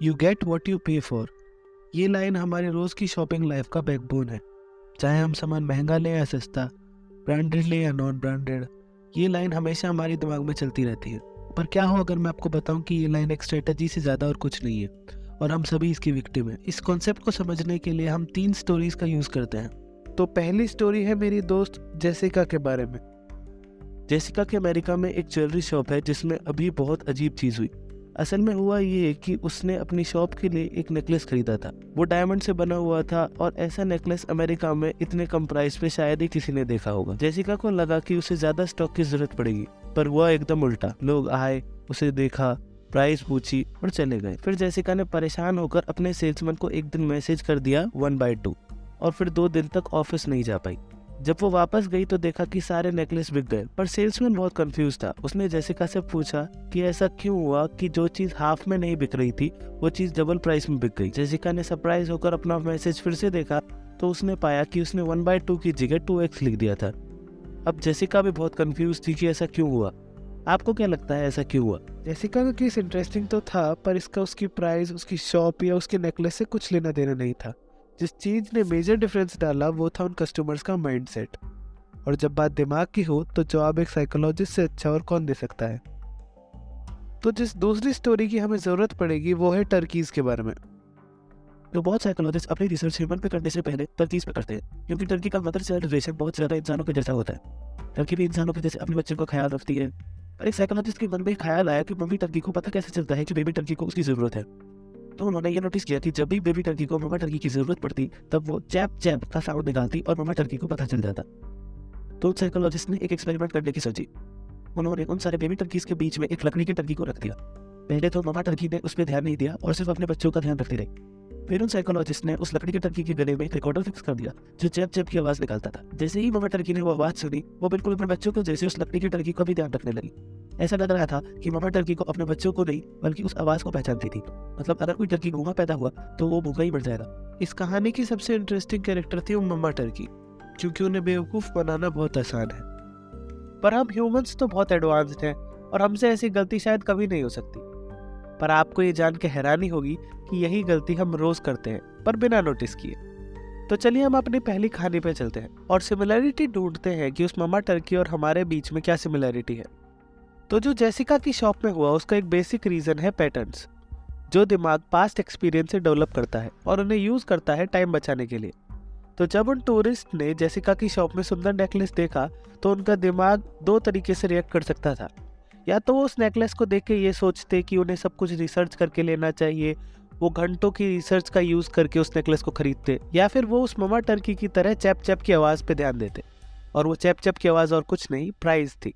You get what you पे for. ये line हमारे रोज़ की शॉपिंग लाइफ का बैकबोन है। चाहे हम सामान महंगा लें या सस्ता, ब्रांडेड लें या नॉन ब्रांडेड, ये लाइन हमेशा हमारे दिमाग में चलती रहती है। पर क्या हो अगर मैं आपको बताऊं कि ये लाइन एक स्ट्रेटजी से ज़्यादा और कुछ नहीं है और हम सभी इसकी विक्टिम हैं। इस कॉन्सेप्ट को समझने के लिए हम 3 स्टोरीज का यूज़ करते हैं। तो पहली स्टोरी है मेरी दोस्त जेसिका के बारे में। जेसिका के अमेरिका में एक ज्वेलरी शॉप है जिसमें अभी बहुत अजीब चीज़ हुई। असल में हुआ ये कि उसने अपनी शॉप के लिए एक नेकलेस खरीदा था। वो डायमंड से बना हुआ था और ऐसा नेकलेस अमेरिका में इतने कम प्राइस पे शायद ही किसी ने देखा होगा। जेसिका को लगा कि उसे ज्यादा स्टॉक की जरूरत पड़ेगी, पर हुआ एकदम उल्टा। लोग आए, उसे देखा, प्राइस पूछी और चले गए। फिर जेसिका ने परेशान होकर अपने सेल्समैन को एक दिन मैसेज कर दिया 1/2 और फिर 2 दिन तक ऑफिस नहीं जा पाई। जब वो वापस गई तो देखा कि सारे नेकलेस बिक गए, पर सेल्समैन बहुत कंफ्यूज था। उसने जेसिका से पूछा कि ऐसा क्यों हुआ कि जो चीज हाफ में नहीं बिक रही थी वो चीज डबल प्राइस में बिक गई। जेसिका ने सरप्राइज होकर अपना मैसेज फिर से देखा तो उसने पाया कि उसने 1/2 की जगह 2x लिख दिया था। अब जेसिका भी बहुत कंफ्यूज थी कि ऐसा क्यों हुआ। आपको क्या लगता है ऐसा क्यों हुआ? जेसिका का केस इंटरेस्टिंग तो था, पर इसका उसकी प्राइस, उसकी शॉप या उसके नेकलेस से कुछ लेना देना नहीं था। जिस चीज ने मेजर डिफरेंस डाला वो था उन कस्टमर्स का माइंडसेट। और जब बात दिमाग की हो तो जवाब एक साइकोलॉजिस्ट से अच्छा और कौन दे सकता है। तो जिस दूसरी स्टोरी की हमें जरूरत पड़ेगी वो है टर्कीज के बारे में। तो बहुत साइकोलॉजिस्ट अपनी रिसर्च ह्यूमन पे करने से पहले टर्कीज पे करते हैं, क्योंकि टर्की का मदर चाइल्ड रिलेशन बहुत ज्यादा इंसानों के जैसा होता है। टर्की भी इंसानों के जैसे अपने बच्चों का ख्याल रखती है। पर एक साइकोलॉजिस्ट के मन में ख्याल आया कि मम्मी टर्की को पता कैसे चलता है कि बेबी टर्की को उसकी जरूरत है। तो उन्होंने ये नोटिस किया कि जब भी बेबी टर्की को मम्मा टर्की की जरूरत पड़ती तब वो चैप चैप का साउंड निकालती और मम्मा टर्की को पता चल जाता। तो साइकोलॉजिस्ट ने एक एक्सपेरिमेंट करने की सोची। उन्होंने उन सारे बेबी टर्कीज के बीच में एक लकड़ी की टर्की को रख दिया। पहले तो मम्मा टर्की ने उस पर ध्यान नहीं दिया और सिर्फ अपने बच्चों का ध्यान रखती रही। फिर उन साइकोलॉजिस्ट ने उस लकड़ी की टर्की के गले में एक रिकॉर्डर फिक्स कर दिया जो चैप चैप की आवाज निकालता था। जैसे ही मम्मा टर्की ने वो आवाज सुनी वो बिल्कुल अपने बच्चों को जैसे उस लकड़ी की टर्की को भी ध्यान रखने लगी। ऐसा लग रहा था कि मम्मा टर्की को अपने बच्चों को नहीं बल्कि उस आवाज को पहचानती थी। मतलब अगर कोई टर्की गूंगा पैदा हुआ तो वो भूखा ही मर जाएगा। इस कहानी की सबसे इंटरेस्टिंग कैरेक्टर थी वो मम्मा टर्की, क्योंकि उन्हें बेवकूफ बनाना बहुत आसान है। पर हम ह्यूमंस तो बहुत एडवांस्ड हैं और हमसे ऐसी गलती शायद कभी नहीं हो सकती। पर आपको ये जान के हैरानी होगी कि यही गलती हम रोज करते हैं पर बिना नोटिस किए। तो चलिए हम अपनी पहली कहानी पे चलते हैं और सिमिलैरिटी ढूंढते हैं कि उस मम्मा टर्की और हमारे बीच में क्या सिमिलैरिटी है। तो जो जेसिका की शॉप में हुआ उसका एक बेसिक रीजन है पैटर्न्स, जो दिमाग पास्ट एक्सपीरियंस से डेवलप करता है और उन्हें यूज करता है टाइम बचाने के लिए। तो जब उन टूरिस्ट ने जेसिका की शॉप में सुंदर नेकलेस देखा तो उनका दिमाग 2 तरीके से रिएक्ट कर सकता था। या तो वो उस नेकलेस को देख के ये सोचते कि उन्हें सब कुछ रिसर्च करके लेना चाहिए, वो घंटों की रिसर्च का यूज करके उस नेकलेस को खरीदते, या फिर वो उस मम्मा टर्की की तरह चैप चैप की आवाज पे ध्यान देते। और वो चैप चैप की आवाज और कुछ नहीं, प्राइस थी।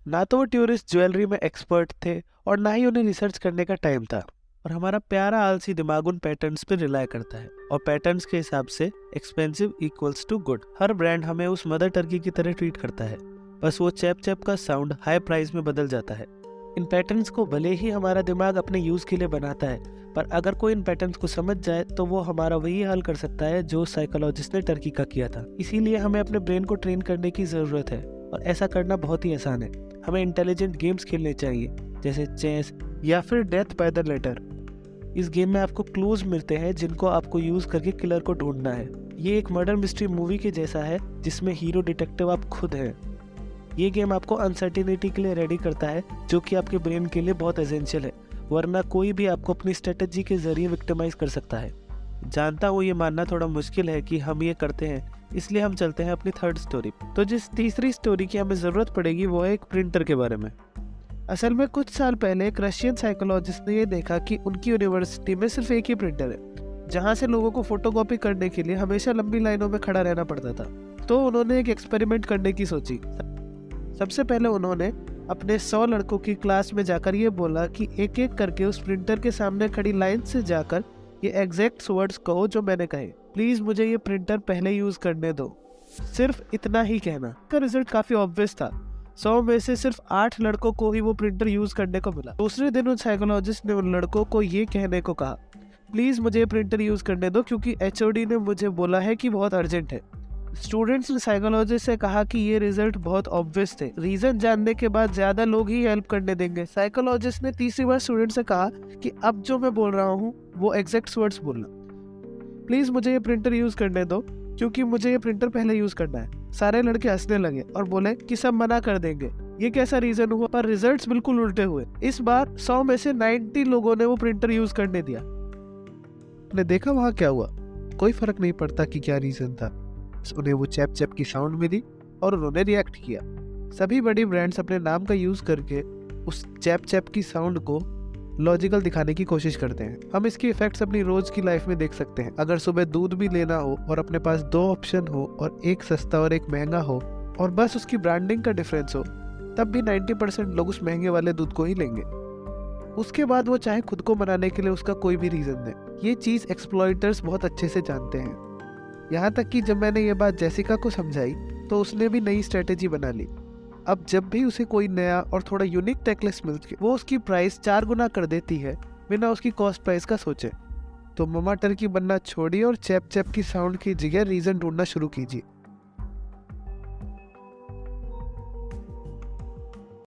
ना तो वो टूरिस्ट ज्वेलरी में एक्सपर्ट थे और ना ही उन्हें रिसर्च करने का टाइम था। और हमारा प्यारा आलसी दिमाग उन पैटर्न्स पे रिलाई करता है और पैटर्न्स के हिसाब से एक्सपेंसिव इक्वल्स टू गुड। हर ब्रांड हमें उस मदर टर्की की तरह ट्रीट करता है, बस वो चैप चैप का साउंड हाई प्राइस में बदल जाता है। इन पैटर्न्स को भले ही हमारा दिमाग अपने यूज के लिए बनाता है, पर अगर कोई इन पैटर्न्स को समझ जाए तो वो हमारा वही हाल कर सकता है जो साइकोलॉजिस्ट ने टर्की का किया था। इसीलिए हमें अपने ब्रेन को ट्रेन करने की जरूरत है और ऐसा करना बहुत ही आसान है। हमें इंटेलिजेंट गेम्स खेलने चाहिए जैसे चेस या फिर डेथ बाय द लेटर। इस गेम में आपको क्लूज मिलते हैं जिनको आपको यूज करके किलर को ढूंढना है। ये एक मर्डर मिस्ट्री मूवी के जैसा है जिसमें हीरो डिटेक्टिव आप खुद हैं। ये गेम आपको अनसर्टेनिटी के लिए रेडी करता है जो कि आपके ब्रेन के लिए बहुत एसेंशियल है, वरना कोई भी आपको अपनी स्ट्रेटेजी के जरिए विक्टिमाइज कर सकता है। जानता हूँ ये मानना थोड़ा मुश्किल है कि हम ये करते हैं, इसलिए हम चलते हैं अपनी थर्ड स्टोरी। तो जिस तीसरी स्टोरी की हमें जरूरत पड़ेगी वो है एक प्रिंटर के बारे में। असल में कुछ साल पहले एक रशियन साइकोलॉजिस्ट ने ये देखा कि उनकी यूनिवर्सिटी में सिर्फ एक ही प्रिंटर है, जहाँ से लोगों को फोटोकॉपी करने के लिए हमेशा लंबी लाइनों में खड़ा रहना पड़ता था। तो उन्होंने एक एक्सपेरिमेंट करने की सोची। सबसे पहले उन्होंने अपने 100 लड़कों की क्लास में जाकर ये बोला कि एक एक करके उस प्रिंटर के सामने खड़ी लाइन से जाकर ये एग्जैक्ट वर्ड्स कहो जो मैंने कहे। प्लीज मुझे ये प्रिंटर पहले यूज करने दो। सिर्फ इतना ही कहना। का रिजल्ट काफी ऑब्वियस था। 100 में से सिर्फ 8 लड़कों को ही वो प्रिंटर यूज करने को मिला। दूसरे दिन उन साइकोलॉजिस्ट ने उन लड़कों को ये कहने को कहा, प्लीज मुझे प्रिंटर यूज करने दो क्योंकि HOD ने मुझे बोला है कि बहुत अर्जेंट है। स्टूडेंट्स ने साइकोलॉजिस्ट से कहा कि ये रिजल्ट बहुत ऑब्वियस थे, रीजन जानने के बाद ज्यादा लोग ही हेल्प करने देंगे। साइकोलॉजिस्ट ने तीसरी बार स्टूडेंट से कहा कि अब जो मैं बोल रहा हूँ वो एग्जैक्ट वर्ड्स बोलना, प्लीज मुझे ये प्रिंटर यूज करने दो क्योंकि मुझे ये प्रिंटर पहले यूज करना है। सारे लड़के हंसने लगे और बोले कि सब मना कर देंगे, ये कैसा रीजन हुआ। पर रिजल्ट्स बिल्कुल उल्टे हुए। इस बार 100 में से 90 लोगों ने वो प्रिंटर यूज करने दिया। ने देखा वहाँ क्या हुआ, कोई फर्क नहीं पड़ता कि क्या रीजन था, उन्हें वो चैप चैप की साउंड मिली और उन्होंने रिएक्ट किया। सभी बड़ी ब्रांड्स अपने नाम का यूज करके उस चैप चैप की साउंड को लॉजिकल दिखाने की कोशिश करते हैं। हम इसके इफेक्ट्स अपनी रोज की लाइफ में देख सकते हैं। अगर सुबह दूध भी लेना हो और अपने पास 2 ऑप्शन हो और एक सस्ता और एक महंगा हो और बस उसकी ब्रांडिंग का डिफरेंस हो, तब भी 90% लोग उस महंगे वाले दूध को ही लेंगे। उसके बाद वो चाहे खुद को मनाने के लिए उसका कोई भी रीजन दे। ये चीज एक्सप्लॉइटर्स बहुत अच्छे से जानते हैं। यहाँ तक कि जब मैंने ये बात जेसिका को समझाई तो उसने भी नई स्ट्रेटेजी बना ली। अब जब भी उसे कोई नया और थोड़ा यूनिक टेकलेस मिलती है, वो उसकी प्राइस 4 गुना कर देती है बिना उसकी कॉस्ट प्राइस का सोचे। तो ममा टर्की बनना छोड़िए और चैप चैप की साउंड की जगह रीजन ढूंढना शुरू कीजिए।